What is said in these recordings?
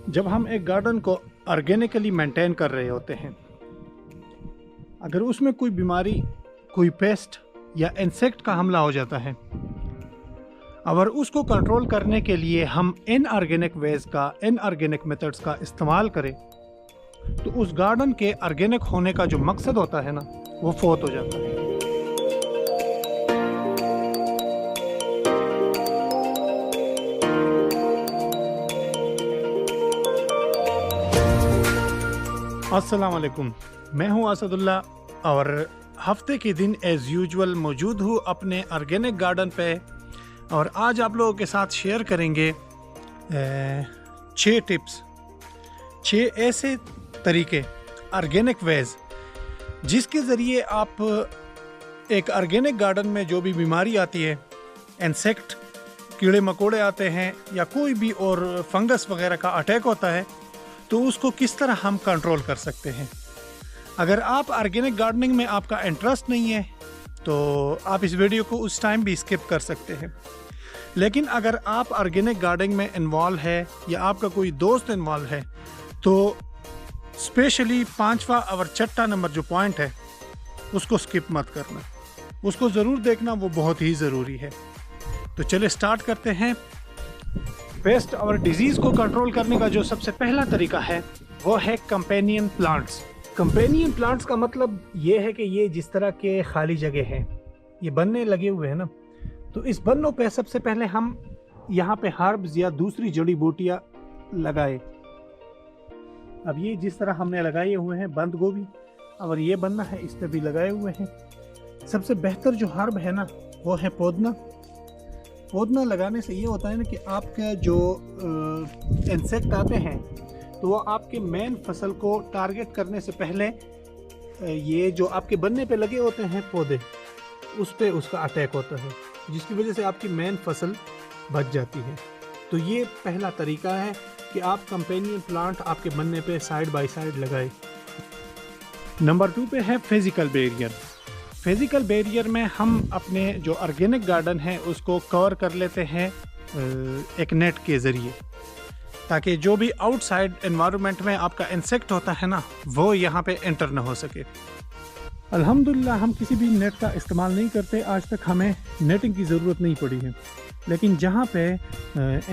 जब हम एक गार्डन को ऑर्गेनिकली मेंटेन कर रहे होते हैं, अगर उसमें कोई बीमारी, कोई पेस्ट या इंसेक्ट का हमला हो जाता है, और उसको कंट्रोल करने के लिए हम इनऑर्गेनिक वेज का, इनऑर्गेनिक मेथड्स का इस्तेमाल करें, तो उस गार्डन के ऑर्गेनिक होने का जो मकसद होता है ना, वो फोत हो जाता है। अस्सलाम वालेकुम, मैं हूं असदुल्ला और हफ्ते के दिन एज़ यूजुअल मौजूद हूं अपने ऑर्गेनिक गार्डन पे। और आज आप लोगों के साथ शेयर करेंगे 6 टिप्स, 6 ऐसे तरीके, ऑर्गेनिक वेज, जिसके ज़रिए आप एक ऑर्गेनिक गार्डन में जो भी बीमारी आती है, इंसेक्ट, कीड़े मकोड़े आते हैं या कोई भी और फंगस वगैरह का अटैक होता है, तो उसको किस तरह हम कंट्रोल कर सकते हैं। अगर आप ऑर्गेनिक गार्डनिंग में आपका इंटरेस्ट नहीं है तो आप इस वीडियो को उस टाइम भी स्किप कर सकते हैं। लेकिन अगर आप ऑर्गेनिक गार्डनिंग में इन्वॉल्व है या आपका कोई दोस्त इन्वॉल्व है, तो स्पेशली 5वां और 6ठा नंबर जो पॉइंट है, उसको स्किप मत करना, उसको ज़रूर देखना, वो बहुत ही ज़रूरी है। तो चलिए स्टार्ट करते हैं। पेस्ट और डिजीज़ को कंट्रोल करने का जो सबसे पहला तरीका है वो है कंपेनियन प्लांट्स। कंपेनियन प्लांट्स का मतलब ये है कि ये जिस तरह के खाली जगह हैं, ये बनने लगे हुए हैं ना, तो इस बनों पे सबसे पहले हम यहाँ पे हर्ब्स या दूसरी जड़ी बूटियाँ लगाए। अब ये जिस तरह हमने लगाए हुए हैं बंद गोभी, और ये बनना है, इस पे भी लगाए हुए हैं। सबसे बेहतर जो हर्ब है ना, वो है पुदीना। पुदीना लगाने से ये होता है ना कि आपके जो इंसेक्ट आते हैं, तो वो आपके मेन फसल को टारगेट करने से पहले ये जो आपके बनने पे लगे होते हैं पौधे, उस पे उसका अटैक होता है, जिसकी वजह से आपकी मेन फसल बच जाती है। तो ये पहला तरीका है कि आप कंपेनियन प्लांट आपके बनने पे साइड बाय साइड लगाए। नंबर 2 पे है फिजिकल बैरियर। फिजिकल बैरियर में हम अपने जो ऑर्गेनिक गार्डन है उसको कवर कर लेते हैं एक नेट के ज़रिए, ताकि जो भी आउटसाइड एनवायरनमेंट में आपका इंसेक्ट होता है ना, वो यहाँ पे एंटर ना हो सके। अल्हम्दुलिल्लाह हम किसी भी नेट का इस्तेमाल नहीं करते, आज तक हमें नेटिंग की ज़रूरत नहीं पड़ी है। लेकिन जहाँ पे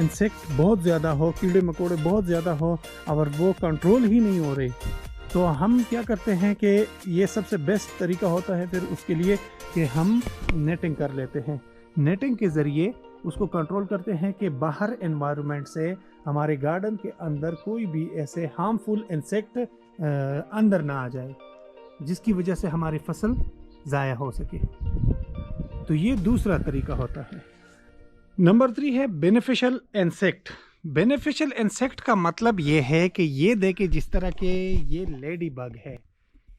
इंसेक्ट बहुत ज़्यादा हो, कीड़े मकोड़े बहुत ज़्यादा हो और वो कंट्रोल ही नहीं हो रहे, तो हम क्या करते हैं कि ये सबसे बेस्ट तरीका होता है फिर उसके लिए कि हम नेटिंग कर लेते हैं। नेटिंग के ज़रिए उसको कंट्रोल करते हैं कि बाहर एनवायरनमेंट से हमारे गार्डन के अंदर कोई भी ऐसे हार्मफुल इंसेक्ट अंदर ना आ जाए, जिसकी वजह से हमारी फसल ज़ाया हो सके। तो ये दूसरा तरीका होता है। नंबर 3 है बेनिफिशियल इंसेक्ट। बेनिफिशियल इंसेक्ट का मतलब ये है कि ये देखे जिस तरह के ये लेडी बग है,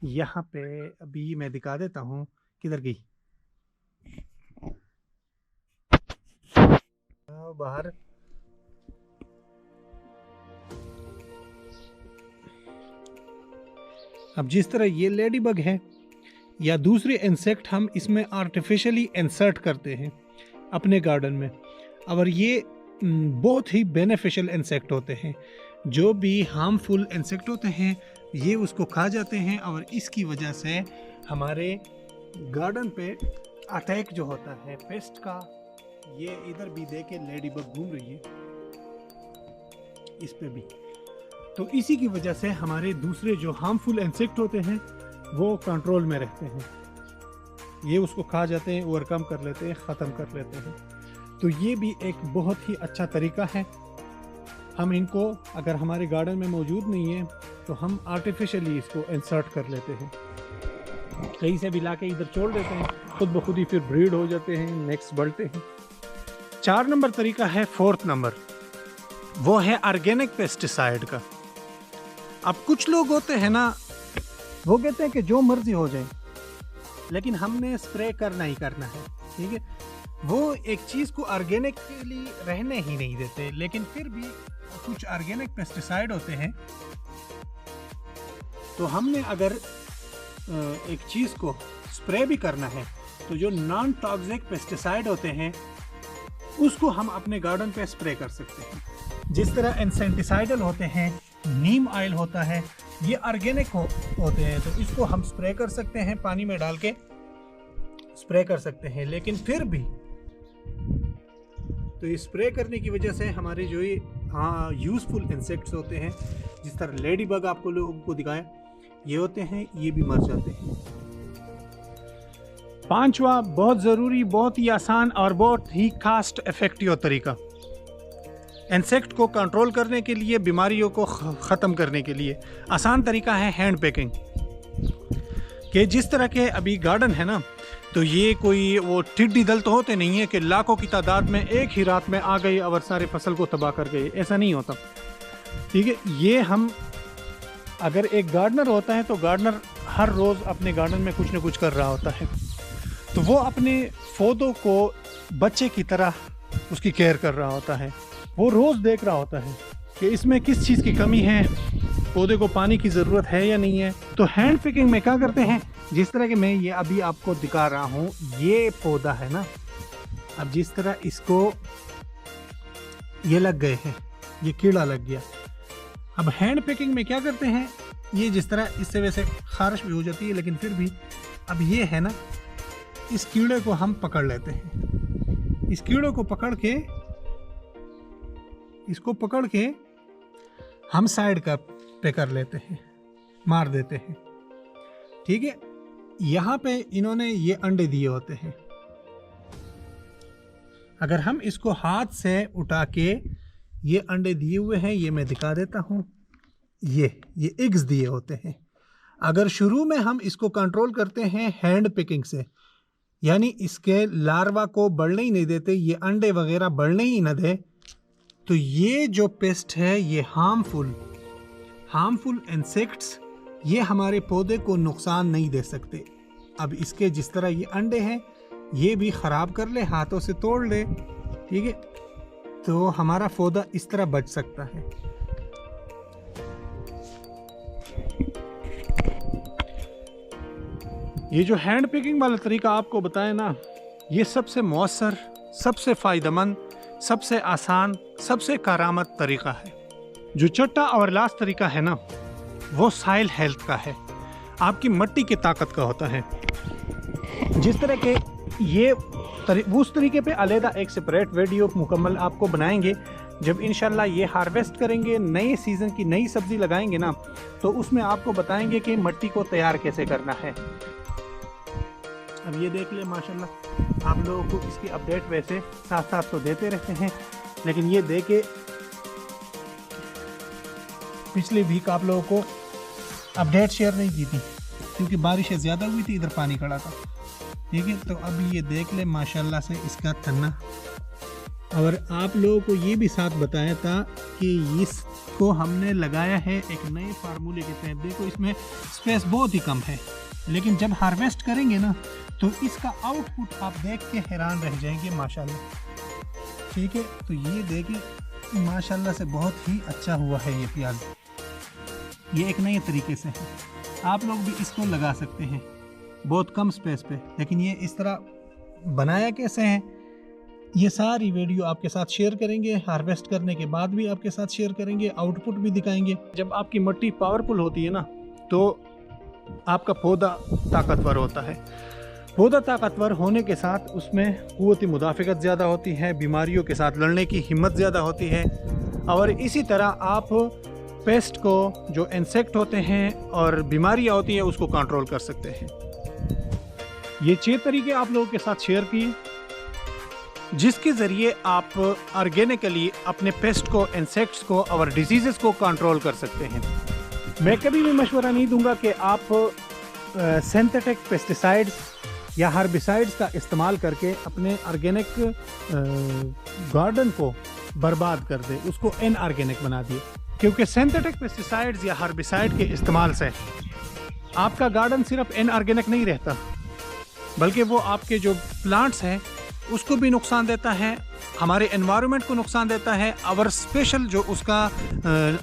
यहाँ पे अभी मैं दिखा देता हूँ, किधर गई बाहर। अब जिस तरह ये लेडी बग है या दूसरे इंसेक्ट हम इसमें आर्टिफिशियली इंसर्ट करते हैं अपने गार्डन में, और ये बहुत ही बेनिफिशियल इंसेक्ट होते हैं। जो भी हार्मफुल इंसेक्ट होते हैं ये उसको खा जाते हैं, और इसकी वजह से हमारे गार्डन पे अटैक जो होता है पेस्ट का, ये इधर भी देखे लेडी बग घूम रही है, इस पे भी, तो इसी की वजह से हमारे दूसरे जो हार्मफुल इंसेक्ट होते हैं वो कंट्रोल में रहते हैं, ये उसको खा जाते हैं, ओवरकम कर लेते हैं, ख़त्म कर लेते हैं। तो ये भी एक बहुत ही अच्छा तरीका है। हम इनको अगर हमारे गार्डन में मौजूद नहीं है तो हम आर्टिफिशियली इसको इंसर्ट कर लेते हैं, कहीं से भी लाके इधर छोड़ देते हैं, खुद ब खुद ही फिर ब्रीड हो जाते हैं, नेक्स्ट बढ़ते हैं। 4 नंबर तरीका है, 4th नंबर, वो है ऑर्गेनिक पेस्टिसाइड का। अब कुछ लोग होते हैं ना, वो कहते हैं कि जो मर्जी हो जाए, लेकिन हमने स्प्रे करना ही करना है, ठीक है। वो एक चीज़ को ऑर्गेनिकली रहने ही नहीं देते, लेकिन फिर भी कुछ ऑर्गेनिक पेस्टिसाइड होते हैं, तो हमने अगर एक चीज़ को स्प्रे भी करना है, तो जो नॉन टॉक्सिक पेस्टिसाइड होते हैं उसको हम अपने गार्डन पे स्प्रे कर सकते हैं। जिस तरह इंसेक्टिसाइडल होते हैं, नीम ऑयल होता है, ये ऑर्गेनिक होते हैं, तो इसको हम स्प्रे कर सकते हैं, पानी में डाल के स्प्रे कर सकते हैं। लेकिन फिर भी तो ये स्प्रे करने की वजह से हमारे जो ये यूज़फुल इंसेक्ट्स होते हैं, जिस तरह लेडी बग आपको लोगों को दिखाया, ये होते हैं, ये भी मर जाते हैं। पांचवा बहुत ज़रूरी, बहुत ही आसान और बहुत ही कास्ट इफेक्टिव तरीका इंसेक्ट को कंट्रोल करने के लिए, बीमारियों को ख़त्म करने के लिए आसान तरीका है हैंड पैकिंग। कि जिस तरह के अभी गार्डन है ना, तो ये कोई वो टिड्डी दल तो होते नहीं है कि लाखों की तादाद में एक ही रात में आ गई और सारे फसल को तबाह कर गए, ऐसा नहीं होता। ठीक है, ये हम अगर एक गार्डनर होता है तो गार्डनर हर रोज़ अपने गार्डन में कुछ ना कुछ कर रहा होता है, तो वो अपने पौधों को बच्चे की तरह उसकी केयर कर रहा होता है। वो रोज़ देख रहा होता है कि इसमें किस चीज़ की कमी है, पौधे को पानी की ज़रूरत है या नहीं है। तो हैंड पिकिंग में क्या करते हैं, जिस तरह कि मैं ये अभी आपको दिखा रहा हूँ, ये पौधा है ना, अब जिस तरह इसको ये लग गए हैं, ये कीड़ा लग गया। अब हैंड पिकिंग में क्या करते हैं, ये जिस तरह इससे वैसे खारिश भी हो जाती है, लेकिन फिर भी अब ये है ना, इस कीड़े को हम पकड़ लेते हैं। इस कीड़े को पकड़ के, इसको पकड़ के हम साइड का पे कर लेते हैं, मार देते हैं। ठीक है, यहाँ पे इन्होंने ये अंडे दिए होते हैं। अगर हम इसको हाथ से उठा के, ये अंडे दिए हुए हैं, ये मैं दिखा देता हूँ, ये एग्स दिए होते हैं। अगर शुरू में हम इसको कंट्रोल करते हैं हैंड पिकिंग से, यानी इसके लार्वा को बढ़ने ही नहीं देते, ये अंडे वगैरह बढ़ने ही न दे, तो ये जो पेस्ट है, ये हार्मफुल इंसेक्ट्स, ये हमारे पौधे को नुकसान नहीं दे सकते। अब इसके जिस तरह ये अंडे हैं, ये भी ख़राब कर ले, हाथों से तोड़ ले, ठीक है, तो हमारा पौधा इस तरह बच सकता है। ये जो हैंड पिकिंग वाला तरीका आपको बताया ना, ये सबसे मौसर, सबसे फ़ायदेमंद, सबसे आसान, सबसे कारामद तरीका है। जो छठा और लास्ट तरीका है ना, वो सॉइल हेल्थ का है, आपकी मिट्टी की ताकत का होता है। जिस तरह के ये उस तरीके पे अलहदा एक सेपरेट वीडियो मुकम्मल आपको बनाएंगे। जब इंशाल्लाह ये हार्वेस्ट करेंगे, नए सीज़न की नई सब्ज़ी लगाएंगे ना, तो उसमें आपको बताएंगे कि मिट्टी को तैयार कैसे करना है। अब ये देख ले, माशाल्लाह आप लोगों को इसकी अपडेट वैसे साथ साथ तो देते रहते हैं, लेकिन ये देखे पिछले वीक आप लोगों को अपडेट शेयर नहीं की थी क्योंकि बारिशें ज़्यादा हुई थी, इधर पानी खड़ा था। ठीक है, तो अभी ये देख ले माशाल्लाह से इसका तन्ना। और आप लोगों को ये भी साथ बताया था कि इसको हमने लगाया है एक नए फार्मूले के तहत। देखो इसमें स्पेस बहुत ही कम है, लेकिन जब हार्वेस्ट करेंगे ना, तो इसका आउटपुट आप देख के हैरान रह जाएंगे माशाल्लाह। ठीक है, तो ये देखिए माशाल्लाह से बहुत ही अच्छा हुआ है ये प्याज। ये एक नए तरीके से है, आप लोग भी इसको लगा सकते हैं बहुत कम स्पेस पे। लेकिन ये इस तरह बनाया कैसे है, ये सारी वीडियो आपके साथ शेयर करेंगे, हार्वेस्ट करने के बाद भी आपके साथ शेयर करेंगे, आउटपुट भी दिखाएंगे। जब आपकी मिट्टी पावरफुल होती है ना, तो आपका पौधा ताकतवर होता है। पौधा ताकतवर होने के साथ उसमें क़ुव्वत मुदाफ़िकत ज़्यादा होती है, बीमारियों के साथ लड़ने की हिम्मत ज़्यादा होती है। और इसी तरह आप पेस्ट को, जो इंसेक्ट होते हैं और बीमारियाँ होती हैं, उसको कंट्रोल कर सकते हैं। ये 6 तरीके आप लोगों के साथ शेयर किए, जिसके ज़रिए आप ऑर्गेनिकली अपने पेस्ट को, इंसेक्ट्स को और डिजीज़ को कंट्रोल कर सकते हैं। मैं कभी भी मशवरा नहीं दूंगा कि आप सिंथेटिक पेस्टिसाइड्स या हर्बिसाइड्स का इस्तेमाल करके अपने ऑर्गेनिक गार्डन को बर्बाद कर दे, उसको इनऑर्गेनिक बना दिए। क्योंकि सिंथेटिक पेस्टिसाइड्स या हर्बिसाइड के इस्तेमाल से आपका गार्डन सिर्फ इनऑर्गेनिक नहीं रहता, बल्कि वो आपके जो प्लांट्स हैं उसको भी नुकसान देता है, हमारे एनवायरनमेंट को नुकसान देता है, और स्पेशल जो उसका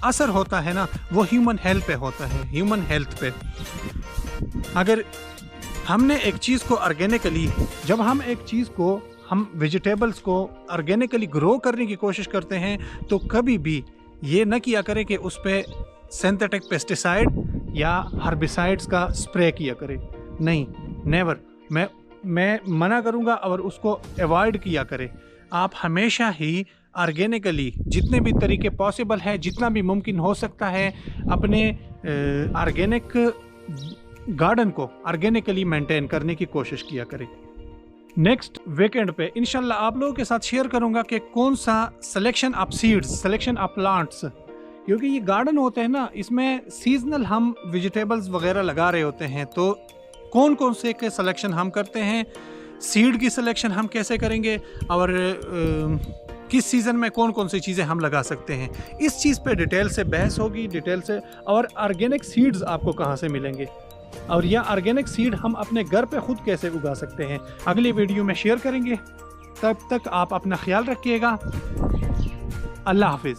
असर होता है ना, वो ह्यूमन हेल्थ पे होता है, ह्यूमन हेल्थ पे। अगर हमने एक चीज़ को ऑर्गेनिकली, जब हम एक चीज़ को हम वेजिटेबल्स को ऑर्गेनिकली ग्रो करने की कोशिश करते हैं तो कभी भी ये न किया करें कि उस पर सिंथेटिक पेस्टिसाइड या हर्बिसाइड्स का स्प्रे किया करें। नहीं, नेवर। मैं मना करूँगा और उसको अवॉइड किया करें। आप हमेशा ही ऑर्गेनिकली जितने भी तरीके पॉसिबल है, जितना भी मुमकिन हो सकता है, अपने ऑर्गेनिक गार्डन को ऑर्गेनिकली मेंटेन करने की कोशिश किया करें। नेक्स्ट वीकेंड पे इंशाल्लाह आप लोगों के साथ शेयर करूंगा कि कौन सा selection of seeds, selection of plants, क्योंकि ये गार्डन होते हैं ना, इसमें सीजनल हम वेजिटेबल्स वगैरह लगा रहे होते हैं, तो कौन कौन से के सिलेक्शन हम करते हैं, सीड की सिलेक्शन हम कैसे करेंगे और किस सीज़न में कौन कौन सी चीज़ें हम लगा सकते हैं, इस चीज़ पे डिटेल से बहस होगी, डिटेल से। और ऑर्गेनिक सीड्स आपको कहाँ से मिलेंगे और यह ऑर्गेनिक सीड हम अपने घर पे खुद कैसे उगा सकते हैं, अगली वीडियो में शेयर करेंगे। तब तक आप अपना ख्याल रखिएगा। अल्लाह हाफिज़।